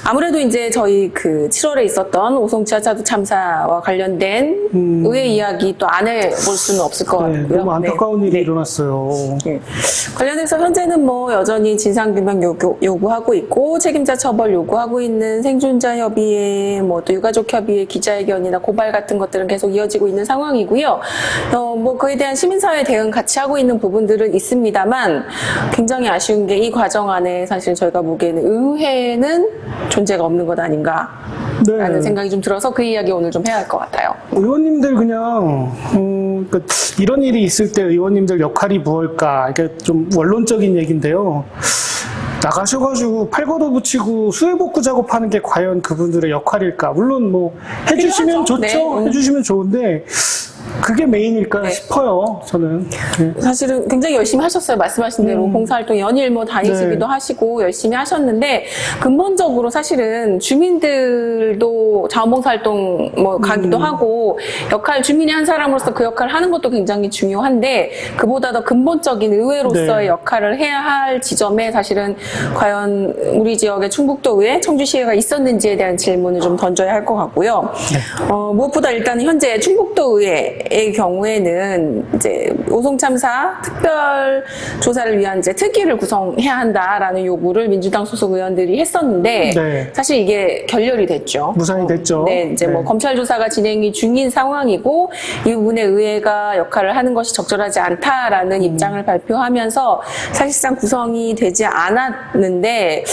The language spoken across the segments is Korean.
아무래도 이제 저희 그 7월에 있었던 오송 지하차도 참사와 관련된 의회 이야기 또 안 해볼 수는 없을 것 네, 같고요. 너무 안타까운 일이 일어났어요. 네. 관련해서 현재는 뭐 여전히 진상규명 요구하고 있고 책임자 처벌 요구하고 있는 생존자 협의회, 뭐 또 유가족 협의회 기자회견이나 고발 같은 것들은 계속 이어지고 있는 상황이고요. 뭐 그에 대한 시민사회 대응 같이 하고 있는 부분들은 있습니다만 굉장히 아쉬운 게 이 과정 안에 사실 저희가 보기에는 의회는 존재가 없는 것 아닌가 라는 생각이 좀 들어서 그 이야기 오늘 좀 해야 할 것 같아요. 의원님들 그냥 그러니까 이런 일이 있을 때 의원님들 역할이 무엇일까, 이게 좀 원론적인 얘기인데요. 나가셔가지고 팔 걷어붙이고 수해복구 작업하는 게 과연 그분들의 역할일까? 물론 뭐 해주시면 필요하죠. 좋죠. 네. 해주시면 좋은데 그게 메인일까 싶어요. 저는. 사실은 굉장히 열심히 하셨어요. 말씀하신 대로 봉사활동 연일 뭐 다니시기도 하시고 열심히 하셨는데 근본적으로 사실은 주민들도 자원봉사활동 뭐 가기도 하고 주민이 한 사람으로서 그 역할을 하는 것도 굉장히 중요한데 그보다 더 근본적인 의회로서의 역할을 해야 할 지점에 사실은 과연 우리 지역의 충북도의회, 청주시의회가 있었는지에 대한 질문을 좀 던져야 할 것 같고요. 무엇보다 일단 현재 충북도의회의 경우에는 이제 오송 참사 특별 조사를 위한 이제 특위를 구성해야 한다라는 요구를 민주당 소속 의원들이 했었는데 사실 이게 결렬이 됐죠. 무산이 됐죠. 네, 이제 뭐 검찰 조사가 진행이 중인 상황이고 이 부분에 의회가 역할을 하는 것이 적절하지 않다라는 입장을 발표하면서 사실상 구성이 되지 않았는데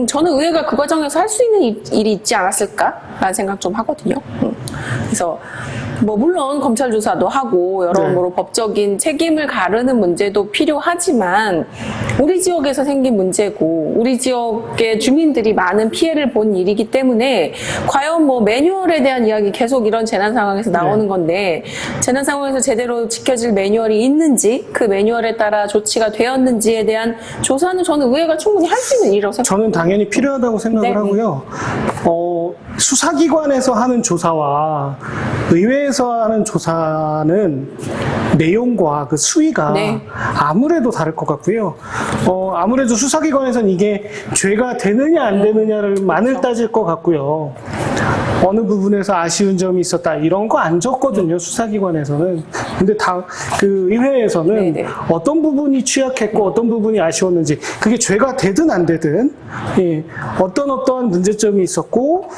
저는 의회가 그 과정에서 할 수 있는 일이 있지 않았을까라는 생각 좀 하거든요. 그래서 뭐 물론 검찰 조사도 하고 여러모로 법적인 책임을 가르는 문제도 필요하지만 우리 지역에서 생긴 문제고 우리 지역의 주민들이 많은 피해를 본 일이기 때문에 과연 뭐 매뉴얼에 대한 이야기 계속 이런 재난 상황에서 나오는 건데 재난 상황에서 제대로 지켜질 매뉴얼이 있는지 그 매뉴얼에 따라 조치가 되었는지에 대한 조사는 저는 의회가 충분히 할 수 있는 일이라고 생각합니다. 저는 당연히 필요하다고 생각을 하고요. 수사기관에서 하는 조사와 의회에서 하는 조사는 내용과 그 수위가 아무래도 다를 것 같고요. 아무래도 수사기관에서는 이게 죄가 되느냐 안 되느냐를 따질 것 같고요. 어느 부분에서 아쉬운 점이 있었다 이런 거 안 적거든요. 수사기관에서는. 근데 그 의회에서는 어떤 부분이 취약했고 어떤 부분이 아쉬웠는지 그게 죄가 되든 안 되든 어떠한 문제점이 있었고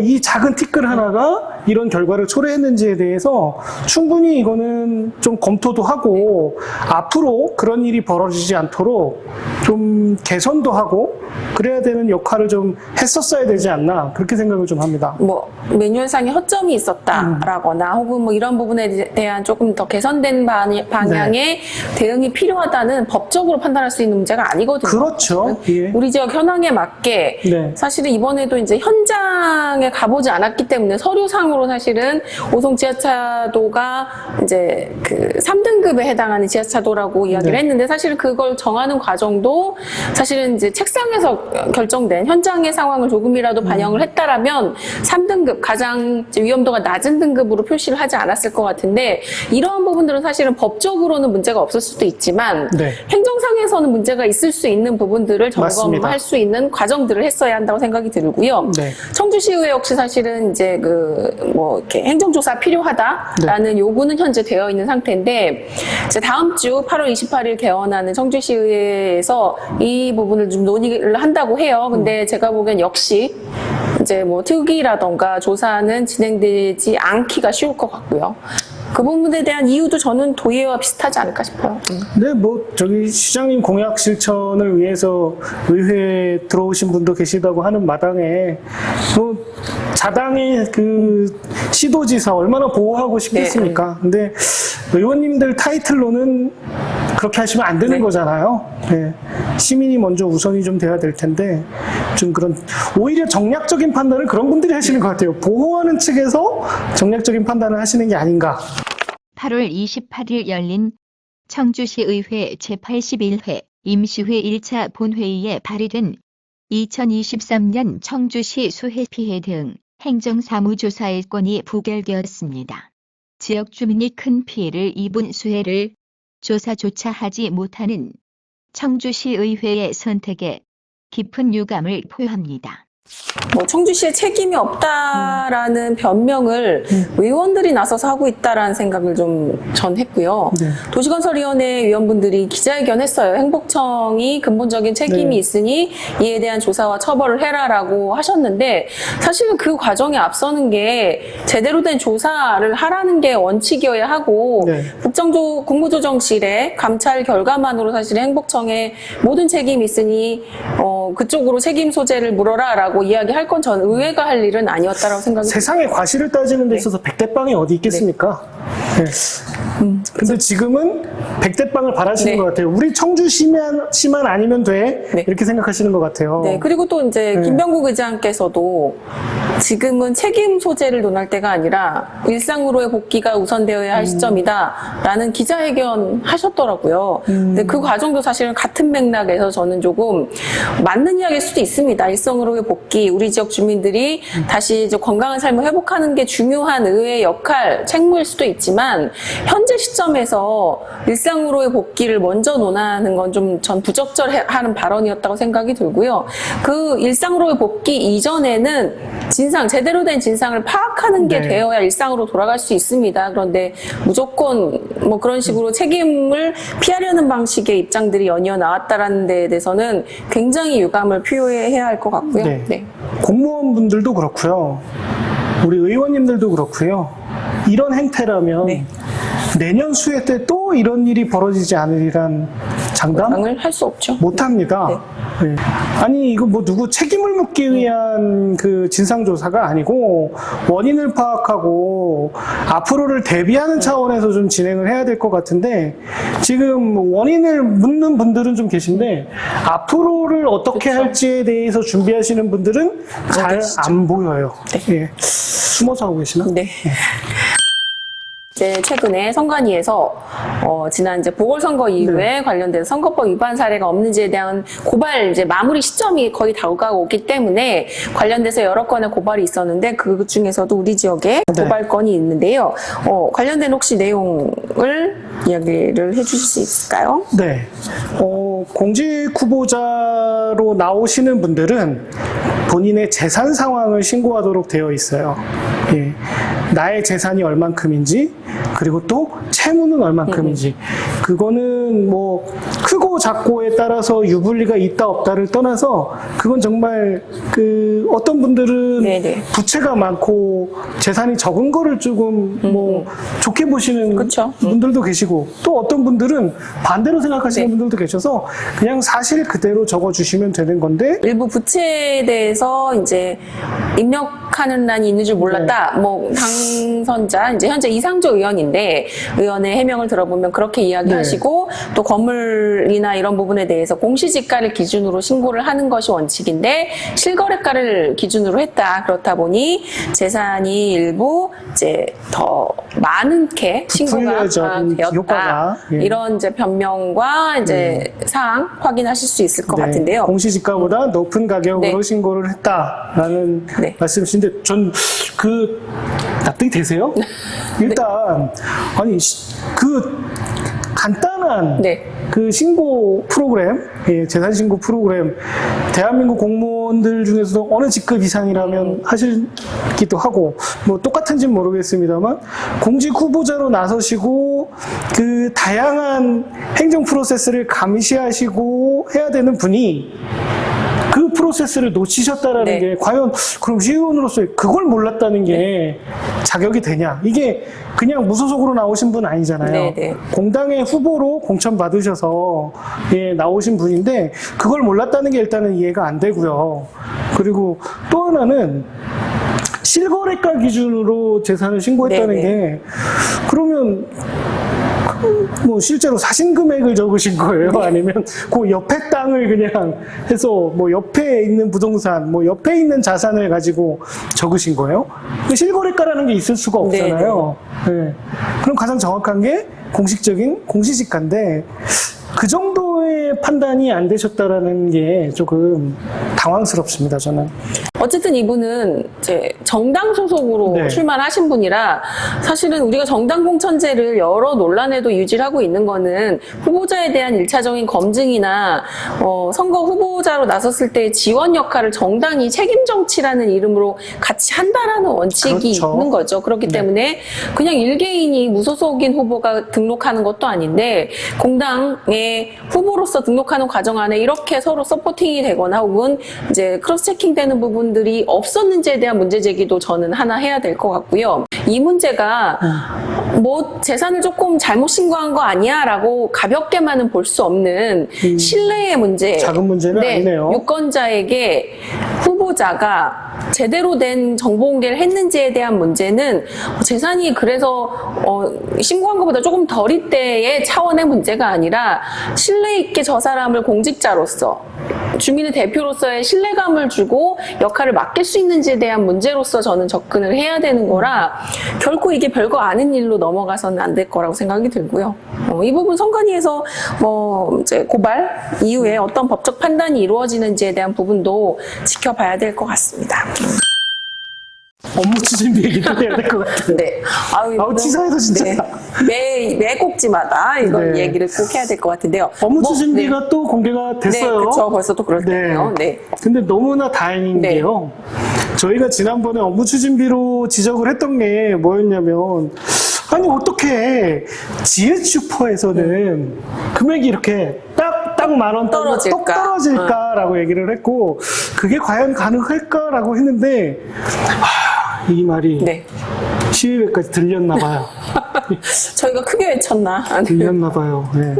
이 작은 티끌 하나가 이런 결과를 초래했는지에 대해서 충분히 이거는 좀 검토도 하고 앞으로 그런 일이 벌어지지 않도록 좀 개선도 하고 그래야 되는 역할을 좀 했었어야 되지 않나 그렇게 생각을 좀 합니다. 뭐 매뉴얼상에 허점이 있었다라거나 혹은 뭐 이런 부분에 대한 조금 더 개선된 방향의 대응이 필요하다는 법적으로 판단할 수 있는 문제가 아니거든요. 그렇죠. 우리 지역 현황에 맞게 사실은 이번에도 이제 현장에 가보지 않았기 때문에 서류상으로 사실은 오송 지하차도가 이제 그 3등급에 해당하는 지하차도라고 이야기를 했는데 사실은 그걸 정하는 과정도 사실은 이제 책상에서 결정된 현장의 상황을 조금이라도 반영을 했다라면 3등급 가장 위험도가 낮은 등급으로 표시를 하지 않았을 것 같은데 이러한 부분들은 사실은 법적으로는 문제가 없을 수도 있지만 행정상에서는 문제가 있을 수 있는 부분들을 점검할 수 있는 과정들을 했어야 한다고 생각이 들고요. 청주시의회 역시 사실은 이제 뭐 이렇게 행정조사 필요하다라는 요구는 현재 되어 있는 상태인데 이제 다음 주 8월 28일 개원하는 청주시의회에서 이 부분을 좀 논의를 한다고 해요. 근데 제가 보기엔 역시 이제 뭐 특위라던가 조사는 진행되지 않기가 쉬울 것 같고요. 그 부분에 대한 이유도 저는 도의회와 비슷하지 않을까 싶어요. 네, 뭐 저기 시장님 공약 실천을 위해서 의회에 들어오신 분도 계시다고 하는 마당에 뭐 자당의 그 시도지사 얼마나 보호하고 싶겠습니까? 근데 의원님들 타이틀로는 그렇게 하시면 안 되는 거잖아요. 시민이 먼저 우선이 좀 돼야 될 텐데 좀 그런 오히려 정략적인 판단을 그런 분들이 하시는 것 같아요. 보호하는 측에서 정략적인 판단을 하시는 게 아닌가. 8월 28일 열린 청주시의회 제81회 임시회 1차 본회의에 발의된 2023년 청주시 수해 피해 등 행정사무조사의 건이 부결되었습니다. 지역 주민이 큰 피해를 입은 수해를 조사조차 하지 못하는 청주시의회의 선택에 깊은 유감을 표합니다. 뭐 청주시에 책임이 없다라는 변명을 의원들이 나서서 하고 있다라는 생각을 좀 전 했고요. 네. 도시건설위원회 위원분들이 기자회견했어요. 행복청이 근본적인 책임이 네. 있으니 이에 대한 조사와 처벌을 해라라고 하셨는데 사실은 그 과정에 앞서는 게 제대로 된 조사를 하라는 게 원칙이어야 하고 네. 국무조정실의 감찰 결과만으로 사실 행복청에 모든 책임이 있으니 그쪽으로 책임 소재를 물어라라고 이야기할 건 전 의회가 할 일은 아니었다라고 생각이 세상의 과실을 따지는 데 있어서 백대빵이 어디 있겠습니까? 네. 근데 지금은 백대빵을 바라시는 네. 것 같아요. 우리 청주시만 아니면 돼. 네. 이렇게 생각하시는 것 같아요. 네, 그리고 또 이제 네. 김병국 의장께서도 지금은 책임 소재를 논할 때가 아니라 일상으로의 복귀가 우선되어야 할 시점이다라는 기자회견 하셨더라고요. 근데 그 과정도 사실은 같은 맥락에서 저는 조금 맞는 이야기일 수도 있습니다. 일상으로의 복귀, 우리 지역 주민들이 다시 이제 건강한 삶을 회복하는 게 중요한 의회의 역할, 책무일 수도 있지만 현재 시점에서 일상으로의 복귀를 먼저 논하는 건 좀 전 부적절하는 발언이었다고 생각이 들고요. 그 일상으로의 복귀 이전에는 제대로 된 진상을 파악하는 게 네. 되어야 일상으로 돌아갈 수 있습니다. 그런데 무조건 뭐 그런 식으로 책임을 피하려는 방식의 입장들이 연이어 나왔다라는 데에 대해서는 굉장히 유감을 표해야 할 것 같고요. 네. 네. 공무원분들도 그렇고요. 우리 의원님들도 그렇고요. 이런 행태라면 네. 내년 수회 때 또 이런 일이 벌어지지 않으리란 장담? 장을 할 수 없죠. 못합니다. 네. 아니 이거 뭐 누구 책임을 묻기 위한 그 진상조사가 아니고 원인을 파악하고 앞으로를 대비하는 차원에서 좀 진행을 해야 될 것 같은데 지금 원인을 묻는 분들은 좀 계신데 앞으로를 어떻게 그렇죠. 할지에 대해서 준비하시는 분들은 잘 계시죠. 안 보여요. 네. 예. 숨어서 하고 계시나? 네. 이제 최근에 선관위에서 지난 이제 보궐선거 이후에 관련된 선거법 위반 사례가 없는지에 대한 고발 이제 마무리 시점이 거의 다가오고 있기 때문에 관련돼서 여러 건의 고발이 있었는데 그 중에서도 우리 지역에 네. 고발건이 있는데요. 관련된 혹시 내용을 이야기를 해주실 수 있을까요? 네. 공직 후보자로 나오시는 분들은 본인의 재산 상황을 신고하도록 되어 있어요. 예. 나의 재산이 얼만큼인지, 그리고 또 채무는 얼만큼인지. 그거는 뭐 크고 작고에 따라서 유불리가 있다 없다를 떠나서 그건 정말 어떤 분들은 네네. 부채가 많고 재산이 적은 거를 조금 뭐 좋게 보시는 그쵸. 분들도 계시고 또 어떤 분들은 반대로 생각하시는 네. 분들도 계셔서 그냥 사실 그대로 적어주시면 되는 건데 일부 부채에 대해서 이제 입력하는 난이 있는 줄 몰랐다. 뭐 당선자 이제 현재 이상조 의원인데 의원의 해명을 들어보면 그렇게 이야기하시고 또 건물이나 이런 부분에 대해서 공시지가를 기준으로 신고를 하는 것이 원칙인데 실거래가를 기준으로 했다. 그렇다 보니 재산이 일부 이제 더 많게 신고가 부풀려진 되었다. 효과가, 예. 이런 이제 변명과 이제 사항 확인하실 수 있을 것 같은데요. 공시지가보다 높은 가격으로 네. 신고를 했다라는 네. 말씀이신데 전 납득이 되세요? 일단 아니 간단한 네. 그 신고 프로그램, 예, 재산 신고 프로그램, 대한민국 공무원들 중에서도 어느 직급 이상이라면 하시기도 하고, 뭐 똑같은지는 모르겠습니다만, 공직 후보자로 나서시고, 그 다양한 행정 프로세스를 감시하시고 해야 되는 분이 그 프로세스를 놓치셨다라는 네. 게 과연 그럼 시의원으로서 그걸 몰랐다는 게 자격이 되냐? 이게 그냥 무소속으로 나오신 분 아니잖아요. 네, 네. 공당의 후보로 공천 받으셔서 나오신 분인데 그걸 몰랐다는 게 일단은 이해가 안 되고요. 그리고 또 하나는 실거래가 기준으로 재산을 신고했다는 네, 네. 게 그러면 뭐 실제로 사신 금액을 적으신 거예요? 아니면 그 옆에 땅을 그냥 해서 뭐 옆에 있는 부동산, 뭐 옆에 있는 자산을 가지고 적으신 거예요? 실거래가라는 게 있을 수가 없잖아요. 네. 그럼 가장 정확한 게 공식적인 공시지가인데 그 정도의 판단이 안 되셨다라는 게 조금 당황스럽습니다, 저는. 어쨌든 이분은 이제 정당 소속으로 네. 출마하신 분이라 사실은 우리가 정당 공천제를 여러 논란에도 유지를 하고 있는 거는 후보자에 대한 1차적인 검증이나 선거 후보자로 나섰을 때의 지원 역할을 정당이 책임 정치라는 이름으로 같이 한다라는 원칙이 그렇죠. 있는 거죠. 그렇기 때문에 그냥 일개인이 무소속인 후보가 등록하는 것도 아닌데 공당의 후보로서 등록하는 과정 안에 이렇게 서로 서포팅이 되거나 혹은 이제 크로스 체킹 되는 부분들이 없었는지에 대한 문제 제기도 저는 하나 해야 될 것 같고요. 이 문제가 뭐 재산을 조금 잘못 신고한 거 아니야? 라고 가볍게만은 볼 수 없는 신뢰의 문제. 작은 문제는 아니네요. 유권자에게 후보자가 제대로 된 정보 공개를 했는지에 대한 문제는 재산이 그래서 신고한 것보다 조금 덜일 때의 차원의 문제가 아니라 신뢰 있게 저 사람을 공직자로서 주민의 대표로서의 신뢰감을 주고 역할을 맡길 수 있는지에 대한 문제로서 저는 접근을 해야 되는 거라 결코 이게 별거 아닌 일로 넘어가서는 안 될 거라고 생각이 들고요. 이 부분 선관위에서 이제 고발 이후에 어떤 법적 판단이 이루어지는지에 대한 부분도 지켜봐야 될 것 같습니다. 업무 추진비 얘기도 해야 될 것 같아요. 네. 아우, 치사해서 진짜. 매 꼭지마다 이런 네. 얘기를 꼭 해야 될 것 같은데요. 업무 추진비가 또 공개가 됐어요. 네, 그렇죠. 벌써 또 그럴 때네요. 네. 근데 너무나 다행인 네. 게요. 저희가 지난번에 업무 추진비로 지적을 했던 게 뭐였냐면, 아니, 어떻게 지읒슈퍼에서는 금액이 이렇게 딱 10,000원 떨어질까? 똑 떨어질까라고 얘기를 했고, 그게 과연 가능할까라고 했는데, 이 말이 네. 시의회까지 들렸나 봐요. 저희가 크게 외쳤나? 들렸나 봐요. 예.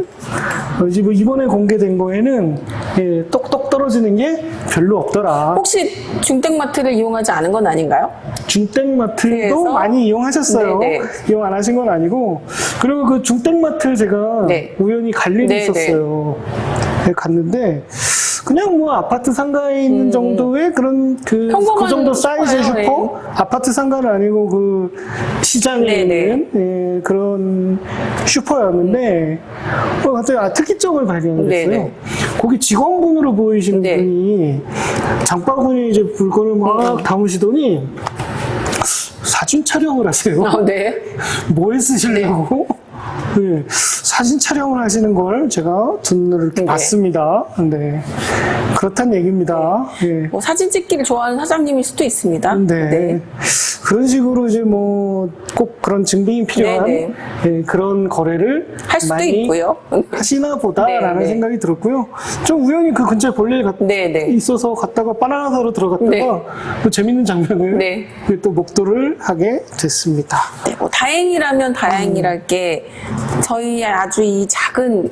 뭐 이번에 공개된 거에는 예, 똑똑 떨어지는 게 별로 없더라. 혹시 중땡마트를 이용하지 않은 건 아닌가요? 중땡마트도 그래서? 많이 이용하셨어요. 네네. 이용 안 하신 건 아니고. 그리고 그 중땡마트 제가 네. 우연히 갈 일이 네네. 있었어요. 네, 갔는데 그냥 뭐 아파트 상가에 있는 정도의 그런 그 평범한 정도 사이즈의 슈퍼예요. 슈퍼? 아파트 상가는 아니고 그 시장에 네네. 있는 예, 그런 슈퍼였는데 갑자기 특이점을 발견을 했어요. 네네. 거기 직원분으로 보이시는 네. 분이 장바구니에 이제 물건을 막 담으시더니 사진 촬영을 하세요. 네. 뭐에 쓰시려고? 네. 사진 촬영을 하시는 걸 제가 눈으로 이렇게 네. 봤습니다. 네. 그렇단 얘기입니다. 예. 뭐 사진 찍기를 좋아하는 사장님일 수도 있습니다. 네. 그런 식으로 이제 뭐 꼭 그런 증빙이 필요한 네네. 예, 그런 거래를 할 수도 많이 있고요. 하시나 보다라는 네네. 생각이 들었고요. 좀 우연히 그 근처에 볼 일이 네네. 있어서 갔다가 바나나 사러 들어갔다가 네. 또 재밌는 장면을 네. 또 목도를 하게 됐습니다. 네, 뭐 다행이라면 다행이랄 게 저희의 아주 이 작은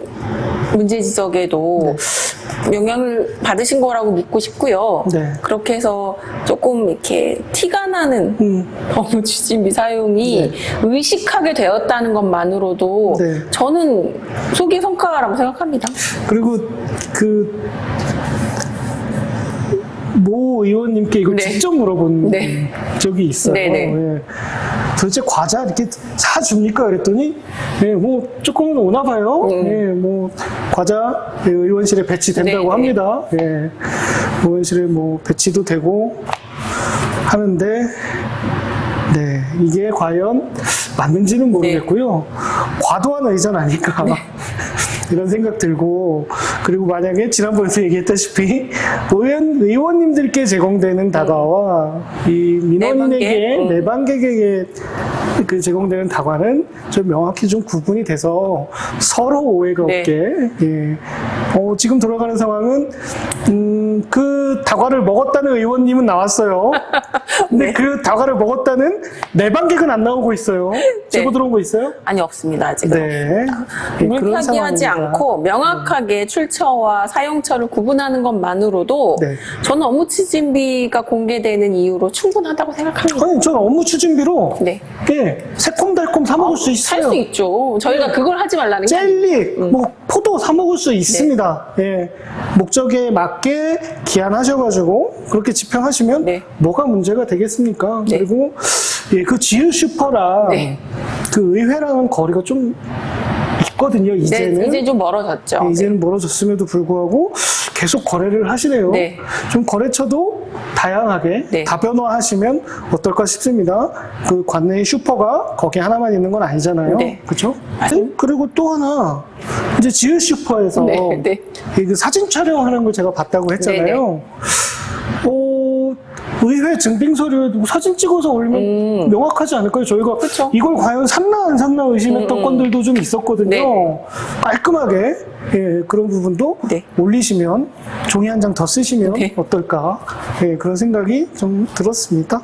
문제 지적에도 영향을 받으신 거라고 믿고 싶고요. 네. 그렇게 해서 조금 이렇게 티가 나는 업무 추진비 사용이 의식하게 되었다는 것만으로도 네. 저는 소기의 성과라고 생각합니다. 그리고 그 모 의원님께 이걸 네. 직접 물어본 네. 적이 있어요. 네네. 예. 도대체 과자 이렇게 사줍니까? 그랬더니, 예, 뭐, 조금은 오나 봐요. 예, 뭐, 과자 의원실에 배치된다고 네네. 합니다. 예. 의원실에 뭐, 배치도 되고 하는데, 네, 이게 과연 맞는지는 모르겠고요. 과도한 의전 아닐까. 이런 생각 들고, 그리고 만약에 지난번에도 얘기했다시피 의원님들께 제공되는 다과와 이 민원인에게 내방객에게 그 제공되는 다과는 좀 명확히 좀 구분이 돼서 서로 오해가 네. 없게 예. 지금 돌아가는 상황은 그 다과를 먹었다는 의원님은 나왔어요. 근데 네. 그 다과를 먹었다는 내방객은 안 나오고 있어요. 제보 들어온 거 있어요? 아니 없습니다. 아직은. 네. 예, 그런 물타기하지 상황입니다. 않고 명확하게 출처와 사용처를 구분하는 것만으로도 네. 저는 업무 추진비가 공개되는 이유로 충분하다고 생각합니다. 아니, 저는 업무 추진비로 네. 예, 새콤달콤 사 먹을 수 있어요. 살 수 있죠. 저희가 그걸 하지 말라는 게 아니에요. 젤리, 뭐 포도 사 먹을 수 있습니다. 예, 목적에 맞게 기한하셔가지고 그렇게 집행하시면 네. 뭐가 문제가 되겠습니까? 네. 그리고 예, 그 지읒 슈퍼랑 네. 그 의회랑은 거리가 좀 있거든요. 이제는. 네, 이제 좀 멀어졌죠. 예, 이제는 멀어졌음에도 불구하고 계속 거래를 하시네요. 네. 좀 거래처도 다양하게 네. 다변화하시면 어떨까 싶습니다. 그 관내에 슈퍼가 거기 하나만 있는 건 아니잖아요. 네. 그렇죠? 그리고 또 하나 이제 지읒 슈퍼에서 네, 네. 그 사진 촬영하는 걸 제가 봤다고 했잖아요. 의회 증빙 서류에 사진 찍어서 올리면 명확하지 않을까요? 저희가 그쵸. 이걸 과연 샀나 안 샀나 의심했던 건들도 좀 있었거든요. 네. 깔끔하게 예, 그런 부분도 네. 올리시면 종이 한 장 더 쓰시면 네. 어떨까 예, 그런 생각이 좀 들었습니다.